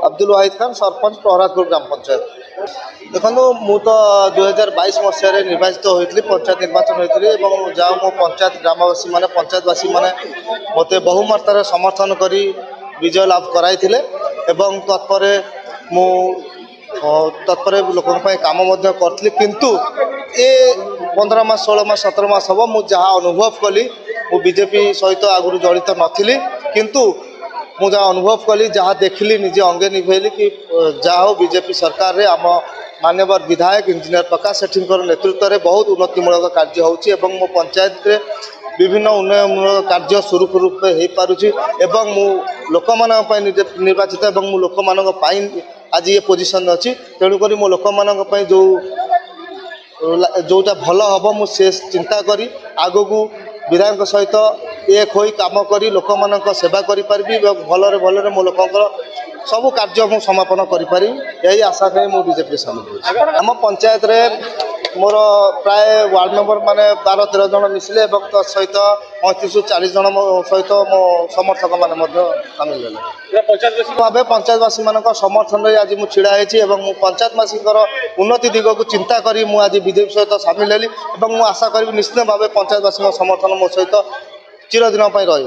अब्दुल वाहिद खान सरपंच प्रहरादपुर ग्राम पंचायत। देखो मु तो 2022 मसीह निर्वाचित होती पंचायत निर्वाचन होती जहाँ मो पंचायत ग्रामवासी मैंने पंचायतवासी मैंने मत बहुमात्रा समर्थन कर विजय लाभ कराई तत्पर मु तत्पर लोकों काम करी किंतु ए 15 मास 16 मास 17 मास हम मुझे अनुभव कली बीजेपी सहित आगुरी जड़ित नी किंतु मुझे अनुभव कली जहाँ देखली निजे अंगे निभेली कि जहाँ हो बीजेपी सरकार रे आम माननीय विधायक इंजीनियर प्रकाश सेठी नेतृत्व में बहुत उन्नतिमूलक कार्य होची एवं मो पंचायत रे विभिन्न उन्नयनमूलक कार्य सुरुखुरु रूप हो पारुछि एवं मु लोक निर्वाचित एवं मु लोक आज ये पोजिशन अच्छी तेणुक मो लोक जो जोटा भल हम मुझे चिंता करी आग को विधायक सहित एक हो कम कर लोक सेवा करी भलरे भलरे मो लोकंर सब कार्य मु समापन करी यही आशा करी मु बीजेपी सामिल आम पंचायत रे मोर प्राय वार्ड मेंबर माने 12-13 जन मिसिले सहित 35 ରୁ 40 जन सहित मो समर्थक माने सामिल हेले भाव पंचायतवासी मान समर्थन आज मुझे छिड़ा है पंचायतवासी उन्नति दिग को चिंता करी मु आज बीजेपी सहित सामिल हेली और आशा करी निश्चित भाव पंचायतवासी समर्थन मो सहित चिरदिन रही।